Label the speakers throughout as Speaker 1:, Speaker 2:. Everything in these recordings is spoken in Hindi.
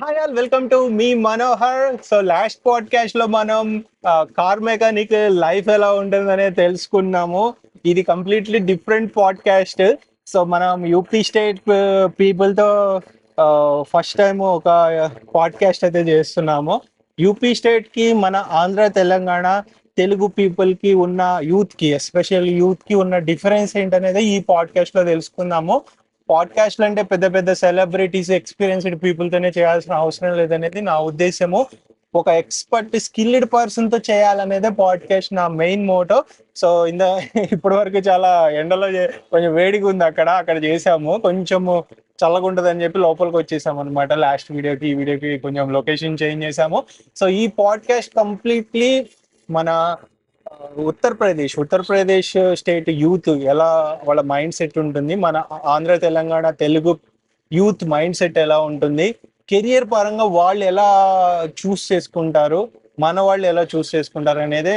Speaker 1: Hi all welcome to me Manohar. So last podcast లో మనం కార్ మెకానిక్ లైఫ్ ఎలా ఉంటుందనే తెలుసుకున్నాము. ఇది కంప్లీట్లీ డిఫరెంట్ పాడ్కాస్ట్. సో మనం యూపీ స్టేట్ పీపుల్ తో ఫస్ట్ టైం ఒక పాడ్కాస్ట్ అయితే చేస్తున్నాము. యూపీ స్టేట్ కి మన ఆంధ్ర తెలంగాణ తెలుగు పీపుల్ కి ఉన్న యూత్ కి ఎస్పెషల్ యూత్ కి ఉన్న డిఫరెన్స్ ఏంటనేది ఈ పాడ్కాస్ట్ లో తెలుసుకుందాము. పాడ్కాస్ట్లు అంటే పెద్ద పెద్ద సెలబ్రిటీస్ ఎక్స్పీరియన్స్డ్ పీపుల్ తోనే చేయాల్సిన అవసరం లేదనేది నా ఉద్దేశము. ఒక ఎక్స్పర్ట్ స్కిల్డ్ పర్సన్ తో చేయాలనేదే పాడ్కాస్ట్ నా మెయిన్ మోటో. సో ఇప్పటి వరకు చాలా ఎండలో కొంచెం వేడిగా ఉంది, అక్కడ చేసాము. కొంచెము చల్లగా ఉంటదని చెప్పి లోపలికి వచ్చేసాము అనమాట. లాస్ట్ వీడియోకి ఈ వీడియోకి కొంచెం లొకేషన్ చేంజ్ చేసాము. సో ఈ పాడ్కాస్ట్ కంప్లీట్లీ మన ఉత్తరప్రదేశ్ స్టేట్ యూత్ ఎలా వాళ్ళ మైండ్ సెట్ ఉంటుంది, మన Andhra Telangana Telugu youth mind set ఎలా ఉంటుంది, కెరియర్ పరంగా వాళ్ళు ఎలా చూస్ చేసుకుంటారు, మన వాళ్ళు ఎలా చూస్ చేసుకుంటారు అనేదే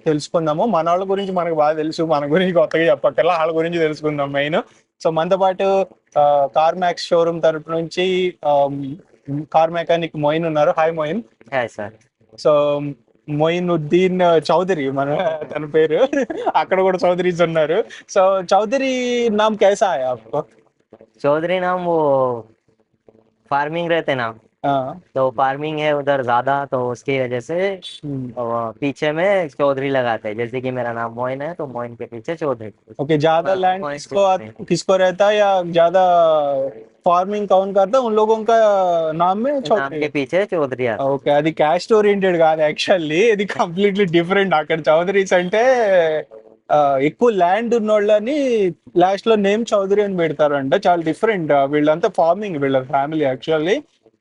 Speaker 1: తెలుసుకుందాము. మన వాళ్ళ గురించి మనకు బాగా తెలుసు, మన గురించి కొత్తగా చెప్పక్కర్లా, వాళ్ళ గురించి తెలుసుకుందాం మెయిన్. సో మనతో పాటు కార్ మ్యాక్స్ షోరూమ్ తరపు నుంచి కార్ మెకానిక్ మొయిన్ ఉన్నారు. హాయ్ మొయిన్.
Speaker 2: है सर।
Speaker 1: సో మొయినుద్దీన్ చౌదరి మన తన పేరు. అక్కడ కూడా చౌదరీస్ ఉన్నారు. సో చౌదరి నామ్ कैसा है आपको?
Speaker 2: चौधरी नाम वो फार्मिंग रहते ना,
Speaker 1: हाँ.
Speaker 2: तो फार्मिंग है उधर ज्यादा, तो उसकी वजह से पीछे में चौधरी लगाते हैं। जैसे कि मेरा नाम मोइन है तो मोइन के पीछे चौधरी।
Speaker 1: ओके, ज्यादा लैंड
Speaker 2: मोइन
Speaker 1: किसको किसको रहता है, या ज्यादा फार्मिंग कौन करता है, उन लोगों का नाम में
Speaker 2: के नाम
Speaker 1: చౌదరి.
Speaker 2: के पीछे चौधरी आता
Speaker 1: ఓకే, అది క్యాస్ట్ ఓరియంటెడ్ కాదు యాక్చువల్లీ, ఇది కంప్లీట్లీ డిఫరెంట్. అక్కడ చౌదరీస్ అంటే ఎక్కువ ల్యాండ్ ఉన్నోళ్ళని లాస్ట్ లో నేమ్ చౌదరి అని పెడతారంట. చాలా డిఫరెంట్. వీళ్ళంతా ఫార్మింగ్, వీళ్ళ ఫ్యామిలీ యాక్చువల్లీ.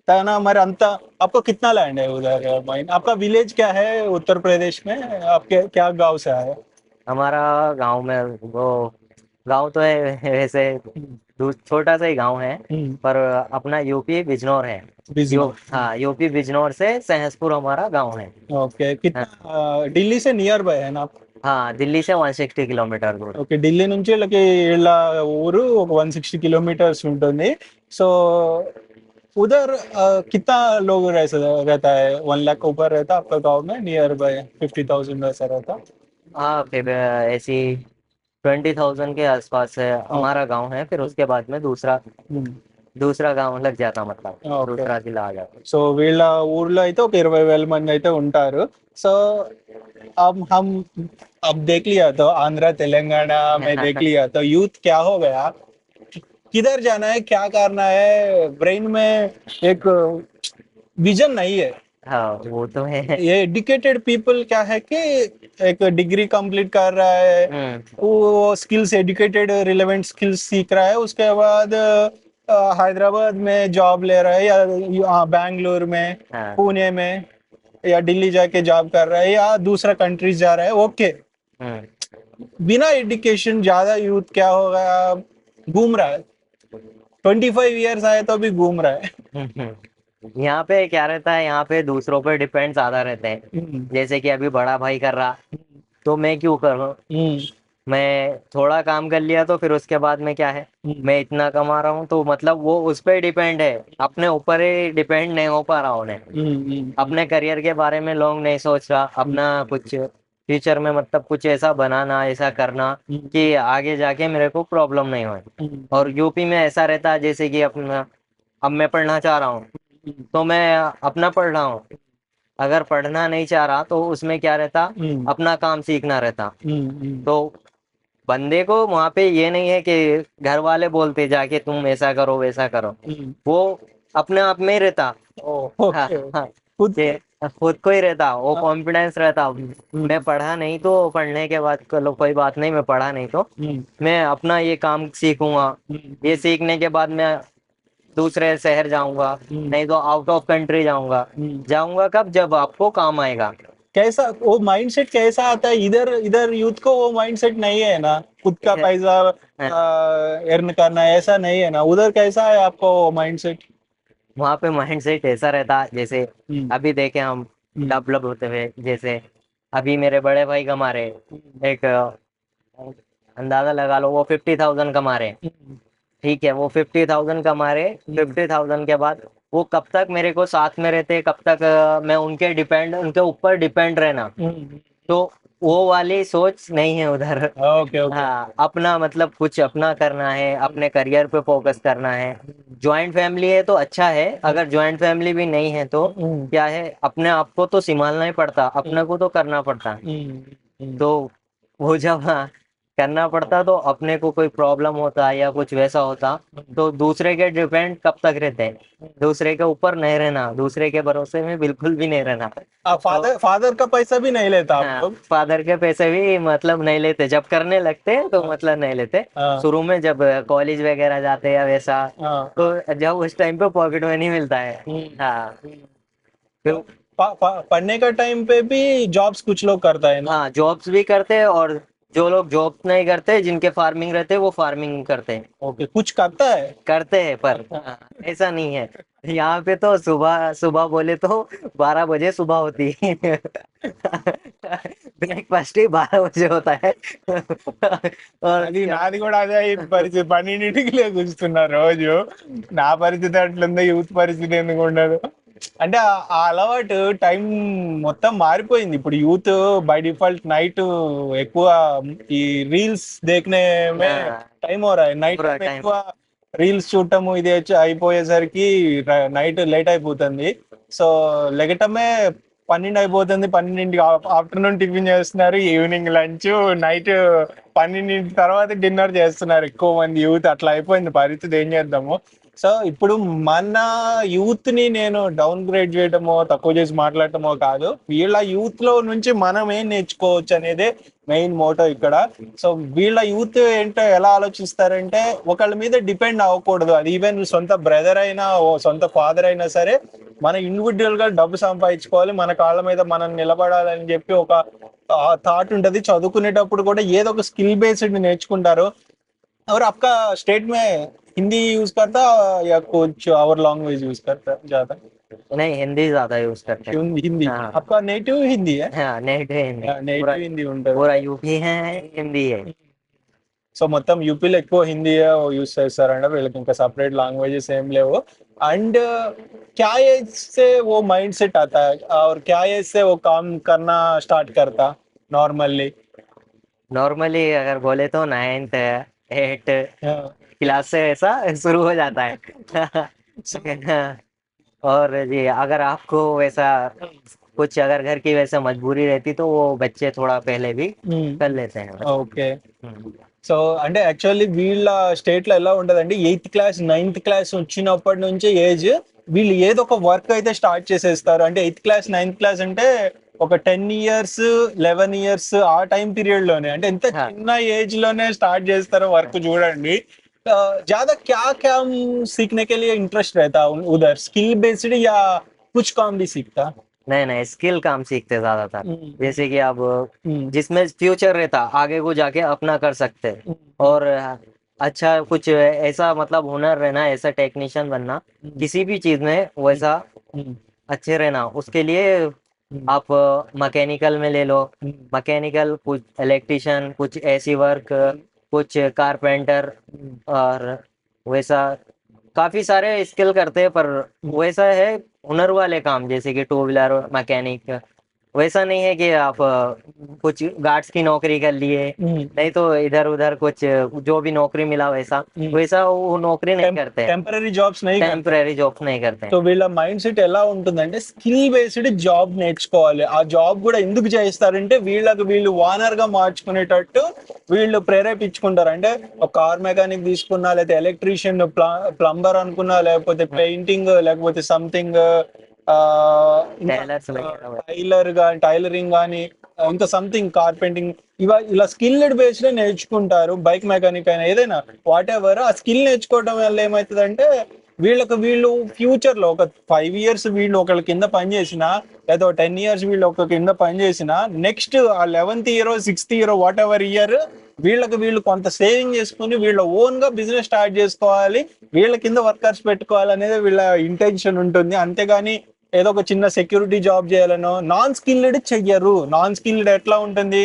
Speaker 1: तना हमारे अंता आपको कितना लैंड है उधर माइन? आपका विलेज क्या है उत्तर प्रदेश में? आपके क्या गांव से आए?
Speaker 2: है। हमारा गांव में वो गांव तो है वैसे, छोटा सा ही गांव है, पर अपना यूपी बिजनौर है।
Speaker 1: बिजनौर.
Speaker 2: हाँ, यूपी बिजनौर से सहसपुर हमारा गांव है।
Speaker 1: ओके,
Speaker 2: हाँ,
Speaker 1: कितना दिल्ली से नियर बाय है ना आप?
Speaker 2: हाँ, दिल्ली से 160 किलोमीटर दूर।
Speaker 1: ఓకే, ఢిల్లీ నుంచి వీళ్ళకి వీళ్ళ ఊరు ఒక 160 కిలోमीटर्स ఉంటుంది. సో उधर कितना लोग रहता है? 1 लाख ऊपर रहता है आपका गांव में, नियर बाय 50,000 वैसा रहता?
Speaker 2: हाँ, फिर ऐसी 20,000 के आसपास है हमारा गांव है। फिर उसके बाद में दूसरा दूसरा गांव लग जाता, मतलब
Speaker 1: ఓకే.
Speaker 2: दूसरा जिला आ जाता।
Speaker 1: సో వీళ్ళ ఊర్లో అయితే ఒక 20,000 మంది అయితే ఉంటారు. సో हम अब देख लिया तो आंध्र तेलंगाना में देख लिया तो यूथ क्या हो गया, किधर जाना है, क्या करना है, ब्रेन में एक विजन नहीं है.
Speaker 2: हाँ, वो तो है।
Speaker 1: ये एजुकेटेड पीपल क्या है कि एक डिग्री कंप्लीट कर रहा है, वो स्किल्स, एजुकेटेड रिलेवेंट स्किल्स सीख रहा है, उसके बाद हैदराबाद में जॉब ले रहा है, या बैंगलोर में,
Speaker 2: हाँ,
Speaker 1: पुणे में, या दिल्ली जाके जॉब कर रहा है, या दूसरा कंट्रीज जा रहा है. ओके, बिना एजुकेशन ज्यादा यूथ क्या होगा, घूम रहा है. 25 ईयर्स आए तो भी घूम रहा है.
Speaker 2: यहाँ पे क्या रहता है, यहाँ पे दूसरों पे डिपेंड ज्यादा रहते हैं। जैसे कि अभी बड़ा भाई कर रहा तो मैं क्यों करूँ। मैं थोड़ा काम कर लिया तो फिर उसके बाद में क्या है, मैं इतना कमा रहा हूँ, तो मतलब वो उस पर डिपेंड है, अपने ऊपर ही डिपेंड नहीं हो पा रहा उन्हें। अपने करियर के बारे में लोग नहीं सोच रहा, अपना कुछ फ्यूचर में मतलब कुछ ऐसा बनाना, ऐसा करना कि आगे जाके मेरे को प्रॉब्लम नहीं हो। और यूपी में ऐसा रहता है, जैसे कि अपना अब मैं पढ़ना चाह रहा हूँ तो मैं अपना पढ़ रहा हूँ। अगर पढ़ना नहीं चाह रहा तो उसमें क्या रहता, अपना काम सीखना रहता। तो बंदे को वहां पे ये नहीं है कि घर वाले बोलते जाके तुम ऐसा करो वैसा करो, वो अपने आप में ही रहता। हाँ, हाँ,
Speaker 1: खुद
Speaker 2: खुद को ही रहता, वो कॉन्फिडेंस रहता। मैं पढ़ा नहीं तो पढ़ने के बाद चलो कोई बात नहीं, मैं पढ़ा नहीं तो मैं अपना ये काम सीखूंगा। ये सीखने के बाद मैं दूसरे शहर जाऊंगा, नहीं तो आउट ऑफ कंट्री जाऊंगा। जाऊंगा कब, जब आपको काम आएगा।
Speaker 1: कैसा वो माइंडसेट कैसा आता है? इधर इधर यूथ को वो माइंडसेट नहीं है ना, खुद का पैसा अर्न करना, ऐसा नहीं है ना. उधर कैसा है आपको वो माइंडसेट?
Speaker 2: वहां पे माइंड सेट ऐसा रहता, जैसे अभी देखे हम डेवलप होते हुए, जैसे अभी मेरे बड़े भाई कमा रहे, एक अंदाजा लगा लो वो 50,000 कमा रहे। ठीक है, वो 50,000 कमा रहे, 50,000 के बाद वो कब तक मेरे को साथ में रहते, कब तक मैं उनके ऊपर डिपेंड रहना, तो वो वाली सोच नहीं है उधर।
Speaker 1: Okay okay.
Speaker 2: हाँ, अपना मतलब कुछ अपना करना है, अपने करियर पे फोकस करना है। जॉइंट फैमिली है तो अच्छा है, अगर जॉइंट फैमिली भी नहीं है तो क्या है, अपने आप को तो संभालना ही पड़ता, अपने को तो करना पड़ता। तो वो जब करना पड़ता तो अपने को कोई प्रॉब्लम होता या कुछ वैसा होता, तो दूसरे के डिपेंड कब तक रहते हैं, दूसरे के ऊपर नहीं रहना, दूसरे के भरोसे में बिल्कुल भी नहीं रहना।
Speaker 1: फादर फादर का पैसा भी नहीं लेता आप
Speaker 2: हाँ,
Speaker 1: लोग?
Speaker 2: फादर के पैसे भी मतलब नहीं लेते, जब करने लगते तो मतलब नहीं लेते।
Speaker 1: हाँ
Speaker 2: शुरू में जब कॉलेज वगैरह जाते या वैसा,
Speaker 1: हाँ।
Speaker 2: तो जब उस टाइम पे पॉकेट मनी मिलता है। हाँ, फिर
Speaker 1: पढ़ने का टाइम पे भी जॉब्स कुछ लोग करता है ना?
Speaker 2: हाँ, जॉब्स भी करते हैं, और जो लोग जॉब नहीं करते, जिनके फार्मिंग रहते हैं, वो फार्मिंग करते हैं।
Speaker 1: ओके, कुछ करता है।
Speaker 2: करते हैं पर हाँ, ऐसा नहीं है। यहाँ पे तो सुबह सुबह बोले तो 12 बजे सुबह होती है। ब्रेकफास्ट ही 12 बजे होता है। और
Speaker 1: అది
Speaker 2: क्या,
Speaker 1: నాది కూడా అదే ఈ పరిస్థితి, 12ంటికి కూర్చున్నా రోజు. నా పరిస్థితి అట్లుంది, యూత్ పరిస్థితి ఎందుకు ఉండదు? అంటే ఆ అలవాటు టైం మొత్తం మారిపోయింది. ఇప్పుడు యూత్ బై డిఫాల్ట్ నైట్ ఎక్కువ ఈ రీల్స్ దేఖనే మే టైం हो रहा है. నైట్
Speaker 2: पूरा
Speaker 1: టైం
Speaker 2: टाइम।
Speaker 1: ఎక్కువ రీల్స్ చూడటము ఇది అయిపోయేసరికి నైట్ లేట్ అయిపోతుంది. సో లెగటమే 12 అయిపోతుంది. 12ంటికి ఆఫ్టర్నూన్ టిఫిన్ చేస్తున్నారు, ఈవినింగ్ లంచ్, నైట్ 12 తర్వాత డిన్నర్ చేస్తున్నారు ఎక్కువ మంది యూత్. అట్లా అయిపోయింది పరిస్థితి, ఏం చేద్దాము? సో ఇప్పుడు మన యూత్ ని నేను డౌన్ గ్రేడ్ చేయటమో తక్కువ చేసి మాట్లాడటమో కాదు, వీళ్ళ యూత్ లో నుంచి మనం ఏం నేర్చుకోవచ్చు అనేది మెయిన్ మోటో ఇక్కడ. సో వీళ్ళ యూత్ ఏంటో ఎలా ఆలోచిస్తారంటే, ఒకళ్ళ మీద డిపెండ్ అవ్వకూడదు. అది ఈవెన్ సొంత బ్రదర్ అయినా, ఓ సొంత ఫాదర్ అయినా సరే, మన ఇండివిజువల్ గా డబ్బు సంపాదించుకోవాలి, మన కాళ్ళ మీద మనం నిలబడాలని చెప్పి ఒక థాట్ ఉంటది. చదువుకునేటప్పుడు కూడా ఏదో ఒక స్కిల్ బేస్డ్ నేర్చుకుంటారు. और आपका स्टेट में हिंदी यूज करता या कुछ और लैंग्वेज यूज करता ज्यादा?
Speaker 2: नहीं, हिंदी ज्यादा यूज करते हैं।
Speaker 1: हिंदी
Speaker 2: हाँ
Speaker 1: आपका नेटिव हिंदी है?
Speaker 2: हाँ, नेट है हिंदी पूरा।
Speaker 1: नेटिव हिंदी ఉంటది.
Speaker 2: पूरा यूपी है, हिंदी है।
Speaker 1: సో మొత్తం యూపీలో ఎక్కువ హిందీ యూజ్ చేస్తారంటే, వీళ్ళకి ఇంకా సపరేట్ లాంగ్వేजेस ఏం లేవు. అండ్ क्या एज से वो माइंड सेट आता है और क्या एज से वो काम करना स्टार्ट करता नॉर्मली?
Speaker 2: नॉर्मली अगर बोले तो 9th 8 क्लास से ऐसा शुरू हो जाता है। और जी, अगर आपको वैसा कुछ अगर घर की वैसे मजबूरी रहती तो वो बच्चे थोड़ा पहले भी कर लेते हैं।
Speaker 1: ఓకే.
Speaker 2: हम्म,
Speaker 1: సో అంటే యాక్చువల్లీ వీళ్ళ స్టేట్ లో ఎలా ఉంటదంటే, 8th క్లాస్ 9th క్లాస్ వచ్చినప్పటి నుంచి ఏజ్, వీళ్ళు ఏదో ఒక వర్క్ అయితే స్టార్ట్ చేసేస్తారు. అంటే 8th క్లాస్ 9th క్లాస్ అంటే ఒక 10 years 11 years ఆ టైం పీరియడ్ లోనే, అంటే ఎంత
Speaker 2: हाँ,
Speaker 1: చిన్న ఏజ్ లోనే స్టార్ట్ చేస్తారో వర్క్ చూడండి. ज्यादा क्या काम सीखने के लिए इंटरेस्ट रहता उधर, स्किल बेस्ड या कुछ काम भी सीखता?
Speaker 2: नहीं नहीं, स्किल काम सीखते ज्यादातर।
Speaker 1: हम्म,
Speaker 2: जैसे कि अब
Speaker 1: हम्म,
Speaker 2: जिसमें फ्यूचर रहता, आगे को जाके अपना कर सकते हैं। और अच्छा कुछ ऐसा मतलब हुनर रहना, ऐसा टेक्नीशियन बनना, किसी भी चीज में वैसा
Speaker 1: हम्म,
Speaker 2: अच्छे रहना, उसके लिए आप मैकेनिकल में ले लो। मैकेनिकल, कुछ इलेक्ट्रिशियन, कुछ एसी वर्क, कुछ कारपेंटर, और वैसा काफी सारे स्किल करते हैं। पर वैसा है हुनर वाले काम, जैसे कि टू व्हीलर मैकेनिक, वैसा नहीं है कि आप कुछ गार्ड्स की नौकरी कर लिए, नहीं तो इधर उधर कुछ जो भी नौकरी मिला वैसा वैसा वो नौकरी नहीं करते,
Speaker 1: టెంపరరీ జాబ్స్ नहीं करते.
Speaker 2: टेम्पररी जॉब नहीं करते।
Speaker 1: సో వీళ్ళ మైండ్ సెట్ ఎలా ఉంటుందంటే, స్కిల్ బేస్డ్ జాబ్ నేర్చుకోవాలి. ఆ జాబ్ కూడా ఎందుకు చేస్తారంటే, వీళ్ళు ఓనర్ గా మార్చుకునేటట్టు వీళ్ళు ప్రేరేపించుకుంటారు. అంటే ఒక కార్ మెకానిక్ తీసుకున్నా, లేకపోతే ఎలక్ట్రీషియన్, ప్లంబర్ అనుకున్నా, లేకపోతే పెయింటింగ్, లేకపోతే సంథింగ్
Speaker 2: टेलर्स वगैरह।
Speaker 1: టైలరింగ్ కానీ, ఇంకా సంథింగ్ కార్పెంటింగ్, ఇలా స్కిల్డ్ బేస్డ్ నేర్చుకుంటారు. బైక్ మెకానిక్ అయినా ఏదైనా వాట్ ఎవర్, ఆ స్కిల్ నేర్చుకోవడం వల్ల ఏమవుతుందంటే, వీళ్ళు ఫ్యూచర్ లో ఒక 5 years వీళ్ళు ఒకళ్ళ కింద పని చేసిన, లేదా 10 years వీళ్ళు ఒక కింద పని చేసిన, నెక్స్ట్ ఆ 11th year 6th year what ever year వీళ్ళు కొంత సేవింగ్ చేసుకుని వీళ్ళ ఓన్ గా బిజినెస్ స్టార్ట్ చేసుకోవాలి, వీళ్ళ కింద వర్కర్స్ పెట్టుకోవాలి అనేది వీళ్ళ ఇంటెన్షన్ ఉంటుంది. అంతేగాని ఏదో ఒక చిన్న సెక్యూరిటీ జాబ్ చేయాలనో, నాన్ స్కిల్డ్ చెయ్యరు. నాన్ స్కిల్డ్ ఎట్లా ఉంటుంది,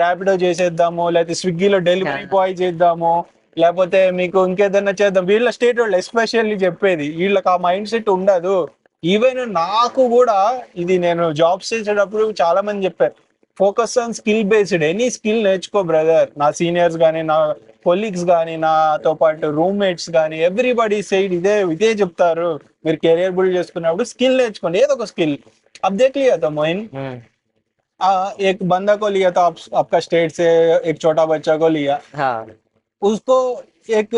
Speaker 1: ర్యాపిడో చేసేద్దాము, లేకపోతే స్విగ్గీలో డెలివరీ బాయ్ చేద్దాము, లేకపోతే మీకు ఇంకేదైనా చేద్దాం, వీళ్ళ స్టేట్ వాళ్ళు ఎస్పెషల్లీ చెప్పేది వీళ్ళకి ఆ మైండ్ సెట్ ఉండదు. ఈవెన్ నాకు కూడా ఇది నేను జాబ్స్ చేసేటప్పుడు చాలా మంది చెప్పారు, focus on skill based, any skill నేర్చుకో బ్రదర్. నా సీనియర్స్ కానీ, నా కొలీగ్స్ కానీ, నాతో పాటు రూమ్మేట్స్ కానీ, ఎవ్రీబడి సైడ్ ఇదే ఇదే చెప్తారు, మీరు కెరియర్ బిల్డ్ చేసుకున్నప్పుడు స్కిల్ నేర్చుకోండి, ఏదో ఒక స్కిल। अब देख लिया था मोइन, एक बंदा को लिया था आपका स्टेट से, एक छोटा बच्चा को लिया,
Speaker 2: हाँ
Speaker 1: उसको एक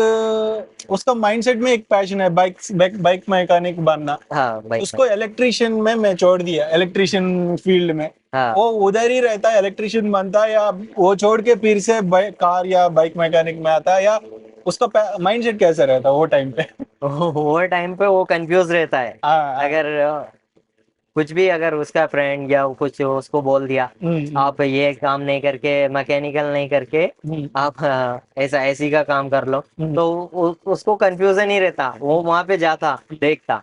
Speaker 1: उसका माइंडसेट में एक पैशन है बाइक मैकेनिक बनना,
Speaker 2: हाँ भाई
Speaker 1: उसको इलेक्ट्रिशियन में मैं छोड़ दिया, इलेक्ट्रिशियन फील्ड में
Speaker 2: हाँ
Speaker 1: वो उधर ही रहता है, इलेक्ट्रिशियन बनता है, या वो छोड़ के फिर से कार या बाइक मैकेनिक में आता है, या उसका माइंडसेट कैसा रहता है वो टाइम पे?
Speaker 2: वो टाइम पे वो कंफ्यूज रहता है।
Speaker 1: हाँ,
Speaker 2: अगर कुछ भी अगर उसका फ्रेंड या कुछ उसको बोल दिया आप ये काम नहीं करके मैकेनिकल नहीं करके आप ऐसा ऐसी का काम कर लो, तो उसको कंफ्यूजन ही रहता, वो वहां पे जाता देखता,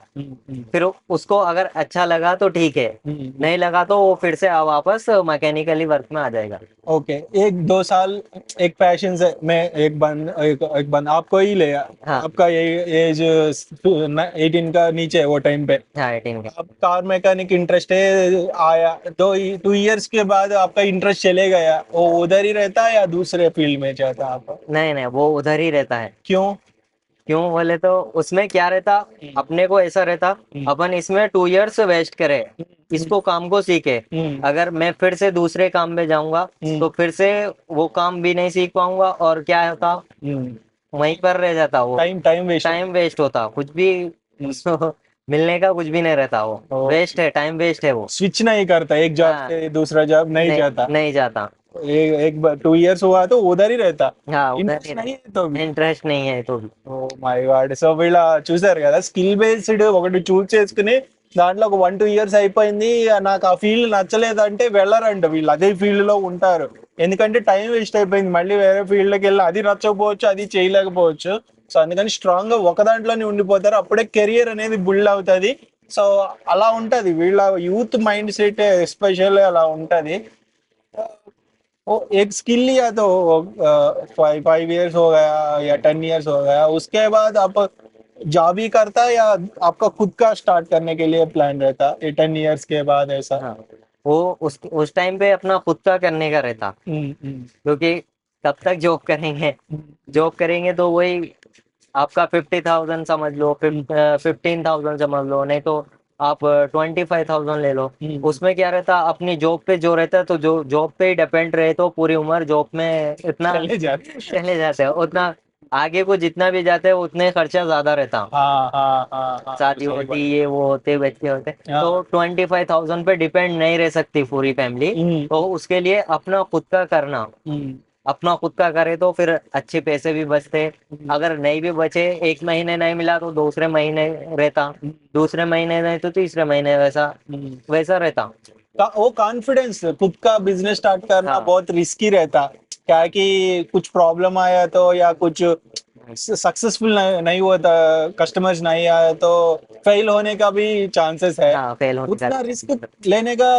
Speaker 2: फिर उसको अगर अच्छा लगा तो ठीक है, नहीं लगा तो वो फिर से वापस मैकेनिकली वर्क में आ जाएगा।
Speaker 1: ओके, 1-2 साल एक पैशन से मैं एक बंद आपको ही लिया,
Speaker 2: हाँ
Speaker 1: आपका ये एज 18 का नीचे है वो टाइम पे,
Speaker 2: हाँ 18 का।
Speaker 1: अब कार मैकेनिक इंटरेस्ट है, आया तो 2 इयर्स के बाद आपका इंटरेस्ट चले गया, वो उधर ही रहता है या दूसरे फील्ड में जाता है आप?
Speaker 2: नहीं नहीं वो उधर ही रहता है।
Speaker 1: क्यों?
Speaker 2: क्यों बोले तो उसमें क्या रहता, अपने को ऐसा रहता अपन इसमें 2 इयर्स वेस्ट करे, इसको काम को सीखे, अगर मैं फिर से दूसरे काम में जाऊंगा तो फिर से वो काम भी नहीं सीख पाऊंगा, और क्या होता वहीं पर रह जाता, वो
Speaker 1: टाइम वेस्ट।
Speaker 2: टाइम वेस्ट होता, कुछ भी उसको मिलने का कुछ भी नहीं रहता, वो वेस्ट है, टाइम वेस्ट है वो।
Speaker 1: स्विच नहीं करता, एक जॉब
Speaker 2: हाँ,
Speaker 1: से दूसरा जॉब नहीं जाता,
Speaker 2: नहीं जाता।
Speaker 1: एक 2 इयर्स हुआ तो उधर ही रहता,
Speaker 2: हाँ उधर
Speaker 1: ఇంట్రెస్ట్
Speaker 2: ही
Speaker 1: नहीं है तो भी।
Speaker 2: इंटरेस्ट नहीं है तो भी।
Speaker 1: ఓ మై గాడ్, సో వీళ్ళ చూసారు కదా, స్కిల్ బేస్డ్ ఒకటి చూస్ చేసుకుని దాంట్లో ఒక 1-2 ఇయర్స్ అయిపోయింది, నాకు ఆ ఫీల్డ్ నచ్చలేదంటే వెళ్ళరంట, వీళ్ళు అదే ఫీల్డ్ లో ఉంటారు, ఎందుకంటే టైం వేస్ట్ అయిపోయింది, మళ్ళీ వేరే ఫీల్డ్ కి వెళ్ళి అది నచ్చకపోవచ్చు, అది చేయలేకపోవచ్చు, సో అందుకని స్ట్రాంగ్ గా ఒక దాంట్లోనే ఉండిపోతారు, అప్పుడే కెరియర్ అనేది బిల్డ్ అవుతుంది। సో అలా ఉంటది వీళ్ళ యూత్ మైండ్ సెట్, ఎస్పెషల్ అలా ఉంటది। वो एक स्किल लिया तो 5 5 इयर्स हो गया या 10 इयर्स हो गया, उसके बाद आप जॉब ही करता है या आपका खुद का स्टार्ट करने के लिए प्लान रहता ये 10 इयर्स के बाद ऐसा?
Speaker 2: हाँ वो उस टाइम पे अपना खुद का करने का रहता, क्योंकि कब तक जॉब करेंगे, जॉब करेंगे तो वही आपका 50,000 समझ लो, 15,000 समझ लो, नहीं तो आप 25,000 ले लो। उसमें क्या रहता, अपनी जॉब पे जो रहता है तो जो जॉब पे ही डिपेंड रहे तो पूरी उम्र जॉब में इतना
Speaker 1: चले जाते।
Speaker 2: चले जाते हैं, उतना आगे को जितना भी जाते हैं उतने खर्चा ज्यादा रहता,
Speaker 1: हाँ हाँ हाँ हाँ,
Speaker 2: शादी
Speaker 1: सही
Speaker 2: होती
Speaker 1: बात।
Speaker 2: ये वो होते बच्चे होते,
Speaker 1: हाँ।
Speaker 2: तो 25,000 पे डिपेंड नहीं रह सकती पूरी फैमिली, तो उसके लिए अपना खुद का करना, अपना खुद का करे तो फिर अच्छे पैसे भी बचते, अगर नहीं भी बचे, एक महीने नहीं मिला तो दूसरे महीने रहता, दूसरे महीने नहीं तो तीसरे महीने, वैसा वैसा रहता।
Speaker 1: वो कॉन्फिडेंस, खुद का बिजनेस स्टार्ट करना
Speaker 2: हाँ।
Speaker 1: बहुत रिस्की रहता, क्या कि कुछ प्रॉब्लम आया तो, या कुछ सक्सेसफुल नहीं हुआ था, कस्टमर्स नहीं आया तो फेल होने का भी चांसेस है,
Speaker 2: हाँ फेल होने
Speaker 1: उतना
Speaker 2: का
Speaker 1: रिस्क लेने का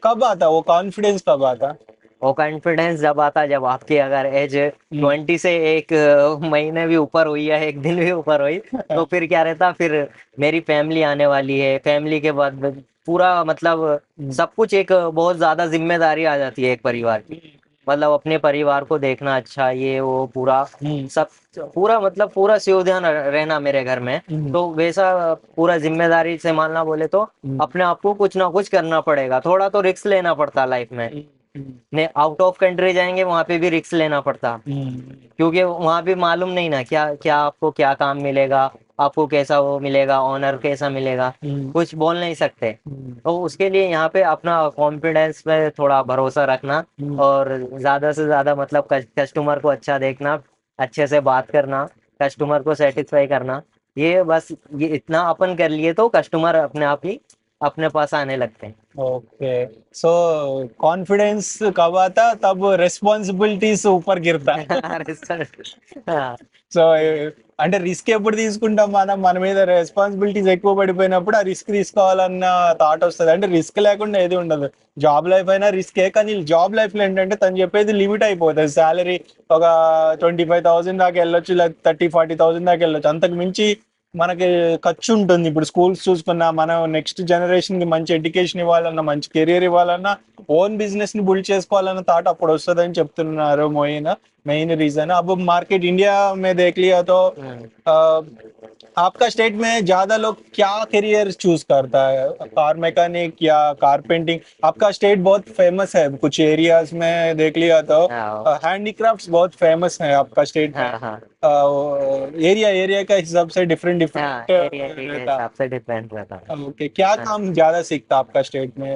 Speaker 1: कब आता, वो कॉन्फिडेंस कब आता?
Speaker 2: वो कॉन्फिडेंस जब आता जब आपकी अगर एज 20 से एक महीने भी ऊपर हुई है, एक दिन भी ऊपर हुई, तो फिर क्या रहता, फिर मेरी फैमिली आने वाली है, फैमिली के बाद पूरा मतलब सब कुछ एक बहुत ज्यादा जिम्मेदारी आ जाती है एक परिवार की, मतलब अपने परिवार को देखना, अच्छा ये वो पूरा सब पूरा मतलब पूरा सावधान रहना मेरे घर में, तो वैसा पूरा जिम्मेदारी से मानना बोले तो अपने आप को कुछ ना कुछ करना पड़ेगा, थोड़ा तो रिस्क लेना पड़ता लाइफ में, ने आउट ऑफ कंट्री जाएंगे वहां पे भी रिस्क लेना पड़ता, क्योंकि वहां भी मालूम नहीं ना क्या क्या आपको क्या काम मिलेगा, आपको कैसा वो मिलेगा, ऑनर कैसा मिलेगा, कुछ बोल नहीं सकते, तो उसके लिए यहाँ पे अपना कॉन्फिडेंस पे थोड़ा भरोसा रखना, और ज्यादा से ज्यादा मतलब कस्टमर को अच्छा देखना, अच्छे से बात करना, कस्टमर को सेटिस्फाई करना, ये बस ये इतना अपन कर लिए तो कस्टमर अपने आप ही अपने पास आने लगते हैं।
Speaker 1: ओके, सो कॉन्फिडेंस कब आता, तब रेस्पॉन्सिबिलिटीज ऊपर गिरता है।
Speaker 2: अरे सर हाँ
Speaker 1: सो అంటే రిస్క్ ఎప్పుడు తీసుకుంటాం మనం, మన మీద రెస్పాన్సిబిలిటీస్ ఎక్కువ పడిపోయినప్పుడు ఆ రిస్క్ తీసుకోవాలన్న థాట్ వస్తుంది. అంటే రిస్క్ లేకుండా ఏది ఉండదు. జాబ్ లైఫ్ అయినా రిస్కే, కానీ జాబ్ లైఫ్ లో ఏంటంటే తను చెప్పేది లిమిట్ అయిపోతుంది. శాలరీ ఒక 25,000 దాకా వెళ్ళొచ్చు, లేదా 30-40,000 దాకా వెళ్ళొచ్చు. అంతకు మించి మనకి ఖర్చు ఉంటుంది. ఇప్పుడు స్కూల్స్ చూసుకున్నా, మనం నెక్స్ట్ జనరేషన్ కి మంచి ఎడ్యుకేషన్ ఇవ్వాలన్నా, మంచి కెరియర్ ఇవ్వాలన్నా, ఓన్ బిజినెస్ ని బిల్డ్ చేసుకోవాలన్న థాట్ అప్పుడు వస్తుందని చెప్తున్నారు మోయిన్. मेन रीजन अब मार्केट इंडिया में देख लिया तो अ, आपका स्टेट में ज्यादा लोग क्या करियर चूज करता है, कार मैकेनिक या कारपेंटिंग? आपका स्टेट बहुत फेमस है, कुछ एरियाज में देख लिया तो
Speaker 2: हाँ
Speaker 1: हैंडीक्राफ्ट्स बहुत फेमस है आपका स्टेट में।
Speaker 2: हाँ हाँ
Speaker 1: एरिया एरिया का हिसाब से डिफरेंट
Speaker 2: हाँ,
Speaker 1: डिफरेंट
Speaker 2: एरिया के
Speaker 1: रहता।
Speaker 2: हिसाब से डिपेंड रहता है।
Speaker 1: ओके, क्या
Speaker 2: हाँ,
Speaker 1: काम ज्यादा सीखता आपका स्टेट में?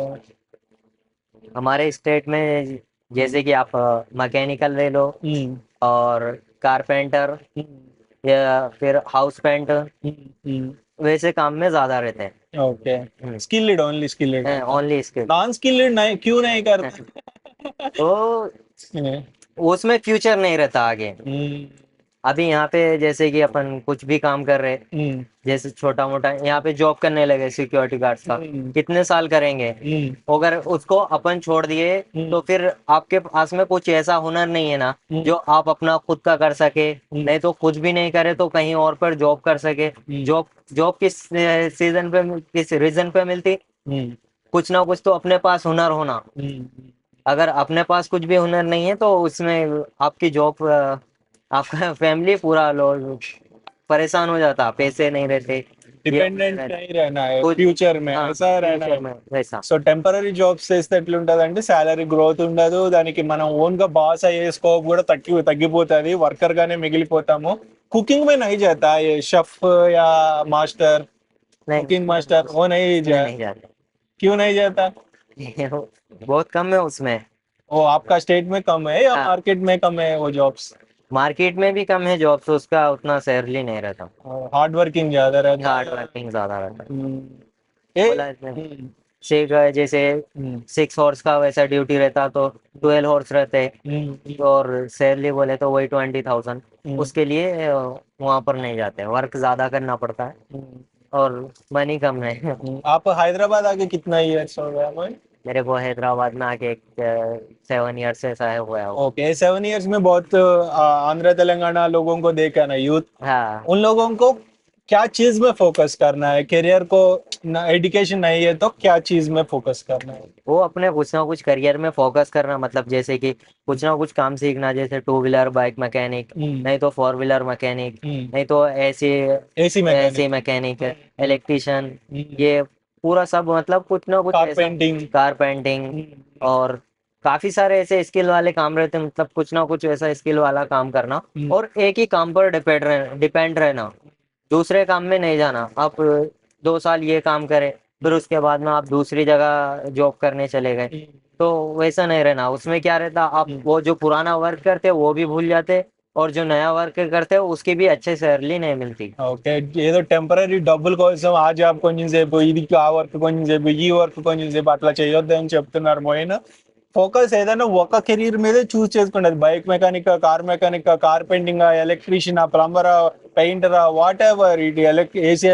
Speaker 2: हमारे स्टेट में जैसे कि आप मैकेनिकल ले लो
Speaker 1: हम्म
Speaker 2: और कारपेंटर या फिर हाउस पेंटर, वैसे काम में ज्यादा रहते हैं।
Speaker 1: Okay, skilled, only skilled,
Speaker 2: only skill.
Speaker 1: Non skilled नहीं, क्यों नहीं करते?
Speaker 2: तो उसमें फ्यूचर नहीं रहता आगे।
Speaker 1: हम्म
Speaker 2: अभी यहाँ पे जैसे कि अपन कुछ भी काम कर रहे,
Speaker 1: हम्म
Speaker 2: जैसे छोटा मोटा यहाँ पे जॉब करने लगे सिक्योरिटी गार्ड्स का,
Speaker 1: हम्म
Speaker 2: कितने साल करेंगे? अगर उसको अपन छोड़ दिए तो फिर आपके पास में कुछ ऐसा हुनर नहीं है ना जो आप अपना खुद का कर सके। नहीं तो कुछ भी नहीं करे तो कहीं और पर जॉब कर सके। जॉब जॉब किस सीजन पे, किस रीजन पे मिलती? कुछ ना कुछ तो अपने पास हुनर होना। अगर अपने पास कुछ भी हुनर नहीं है तो उसमें आपकी जॉब, आपका फैमिली पूरा परेशान हो जाता, पैसे नहीं रहते, ये
Speaker 1: డిపెండెంట్
Speaker 2: रहता,
Speaker 1: नहीं रहना है
Speaker 2: कुछ
Speaker 1: ఫ్యూచర్ మే,
Speaker 2: हाँ
Speaker 1: ऐसा रहना
Speaker 2: फ्यूचर
Speaker 1: है.
Speaker 2: में वैसा।
Speaker 1: సో టెంపరీ జాబ్స్ చేస్తే ఎట్లుంటది అంటే శాలరీ గ్రోత్ ఉండదు, దానికి మనం ఓన్ గా బాస్ అయ్యే స్కోప్ కూడా తగ్గిపోతుంది, వర్కర్ గానే మిగిలిపోతాము. కుకింग में नहीं जाता ये शेफ या मास्टर,
Speaker 2: नहीं
Speaker 1: कुकिंग
Speaker 2: उसमें
Speaker 1: मास्टर वो नहीं
Speaker 2: उसमें नहीं जाते।
Speaker 1: क्यों नहीं जाता?
Speaker 2: बहुत कम है उसमें।
Speaker 1: वो आपका स्टेट में कम है या
Speaker 2: हाँ,
Speaker 1: मार्केट में कम है वो जॉब्स?
Speaker 2: मार्केट में भी कम है जॉब्स, उसका उतना सैलरी नहीं रहता।
Speaker 1: हार्ड वर्किंग ज्यादा रहता
Speaker 2: हार्ड
Speaker 1: है।
Speaker 2: वर्किंग ज्यादा रहता है।
Speaker 1: ए
Speaker 2: बोला इसने जैसे
Speaker 1: हम्म,
Speaker 2: 6 हॉर्स का वैसा ड्यूटी रहता तो 12 हॉर्स रहते, और सैलरी बोले तो वही 20,000।
Speaker 1: हम्म,
Speaker 2: उसके लिए वहां पर नहीं जाते, वर्क ज्यादा करना पड़ता है
Speaker 1: हम्म,
Speaker 2: और मनी कम है।
Speaker 1: आप हैदराबाद आके कितना ईयर्स हो गया भाई?
Speaker 2: मेरे को हैदराबाद में आके 7 ईयर ऐसा है हुआ है।
Speaker 1: ओके, 7 ईयर्स में बहुत आंध्र तेलंगाना लोगों को देखा ना, यूथ,
Speaker 2: हाँ,
Speaker 1: उन लोगों को क्या चीज में फोकस करना है करियर को? ना एजुकेशन नहीं है तो क्या चीज में फोकस करना है?
Speaker 2: वो अपने कुछ ना कुछ करियर में फोकस करना, मतलब जैसे कि कुछ ना कुछ काम सीखना, जैसे 2 व्हीलर बाइक मैकेनिक, नहीं तो 4 व्हीलर मैकेनिक, नहीं तो ऐसी
Speaker 1: एसी
Speaker 2: ऐसी
Speaker 1: मैकेनिक,
Speaker 2: मैकेनिक, इलेक्ट्रिशियन, ये पूरा सब, मतलब कुछ ना कुछ ऐसा,
Speaker 1: कारपेंटिंग,
Speaker 2: कारपेंटिंग, और काफी सारे ऐसे स्किल वाले काम रहते हैं, मतलब कुछ ना कुछ ऐसा स्किल वाला काम करना, और एक ही काम पर डिपेंड रहना, दूसरे काम में नहीं जाना। आप 2 साल ये काम करें, फिर उसके बाद में आप दूसरी जगह जॉब करने चले गए, तो वैसा नहीं रहना। उसमें क्या रहता, आप वो जो पुराना वर्क करते वो भी भूल जाते, और जो नया वर्क करते उसकी भी अच्छे सैलरी नहीं मिलती।
Speaker 1: ఓకే, ఏదో టెంపరీ డబ్బుల కోసం ఆ జాబ్ కొంచెం సేపు, ఇది ఆ వర్క్ కొంచెం సేపు, ఈ వర్క్ కొంచెం సేపు అట్లా చేయొద్దు అని చెప్తున్నారు మోయిన్. ఫోకస్ ఏదైనా ఒక కెరీర్ మీదే చూస్ చేసుకోండి. అది bike mechanic, car mechanic, carpenting, electrician, plumber, painter, what ever it, AC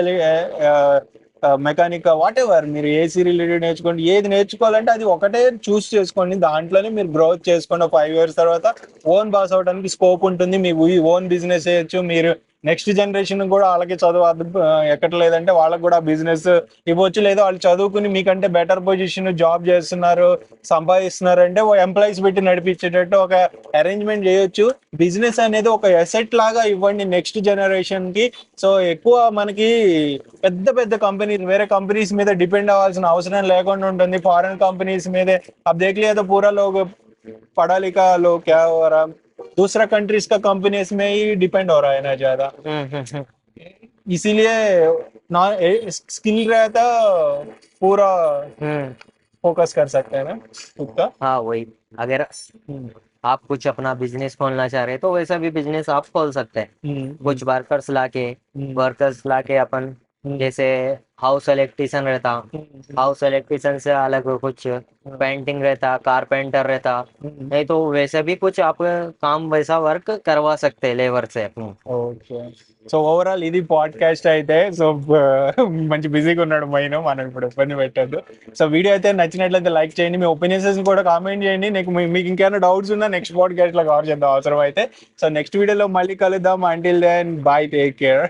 Speaker 1: mechanic, what ever, మీరు ఏసీ రిలేటెడ్ నేర్చుకోండి. ఏది నేర్చుకోవాలంటే అది ఒకటే చూస్ చేసుకోండి, దాంట్లోనే మీరు గ్రోత్ చేసుకోండి. 5 ఇయర్స్ తర్వాత ఓన్ బాస్ అవడానికి స్కోప్ ఉంటుంది, మీ ఓన్ బిజినెస్ చేయొచ్చు. మీరు నెక్స్ట్ జనరేషన్ కూడా వాళ్ళకి చదువు ఎక్కట్లేదంటే వాళ్ళకి కూడా బిజినెస్ ఇవ్వచ్చు. లేదా వాళ్ళు చదువుకుని మీకంటే బెటర్ పొజిషన్ జాబ్ చేస్తున్నారు, సంపాదిస్తున్నారు అంటే ఓ ఎంప్లాయీస్ పెట్టి నడిపించేటట్టు ఒక అరేంజ్మెంట్ చేయొచ్చు. బిజినెస్ అనేది ఒక ఎసెట్ లాగా ఇవ్వండి నెక్స్ట్ జనరేషన్ కి. సో ఎక్కువ మనకి పెద్ద పెద్ద కంపెనీ, వేరే కంపెనీస్ మీద డిపెండ్ అవ్వాల్సిన అవసరం లేకుండా ఉంటుంది, ఫారెన్ కంపెనీస్ మీదే. अब देख लिया तो पूरा लोग पढ़ा लिखा लोग क्या हो रहा, दूसरा कंट्रीज का कंपनीज में ही डिपेंड हो रहा है ना ज्यादा,
Speaker 2: हम्म।
Speaker 1: इसीलिए ना स्किल रहता पूरा
Speaker 2: हम्म।
Speaker 1: फोकस कर सकते हैं ना खुद का।
Speaker 2: हाँ वही, अगर
Speaker 1: हम्म,
Speaker 2: आप कुछ अपना बिजनेस खोलना चाह रहे हैं तो वैसा भी बिजनेस आप खोल सकते हैं।
Speaker 1: हम्म,
Speaker 2: कुछ वर्कर्स लाके
Speaker 1: हम्म,
Speaker 2: वर्कर्स लाके अपन जैसे हाउस इलेक्ट्रिशियन रहता, हाउस इलेक्ट्रिशियन से अलग कुछ पेंटिंग रहता, कारपेंटर रहता, नहीं तो वैसे भी कुछ आप काम वैसा वर्क करवा सकते हैं लेबर से अपनी।
Speaker 1: ఓకే. సో ఓవరాల్ ఇది పాడ్కాస్ట్ అయితే. సో మంచి బిజీగా ఉన్నాడు మైన్, మనం ఇప్పుడు ఇబ్బంది పెట్టద్దు. సో వీడియో అయితే నచ్చినట్లయితే లైక్ చేయండి, మీ ఒపీనియన్స్ కూడా కామెంట్ చేయండి. మీకు ఇంకేమైనా డౌట్స్ ఉన్నా నెక్స్ట్ పాడ్కాస్ట్ లో కవర్ చేద్దాం అవసరం అయితే. సో నెక్స్ట్ వీడియోలో మళ్ళీ కలుద్దాం. Until then bye, take care.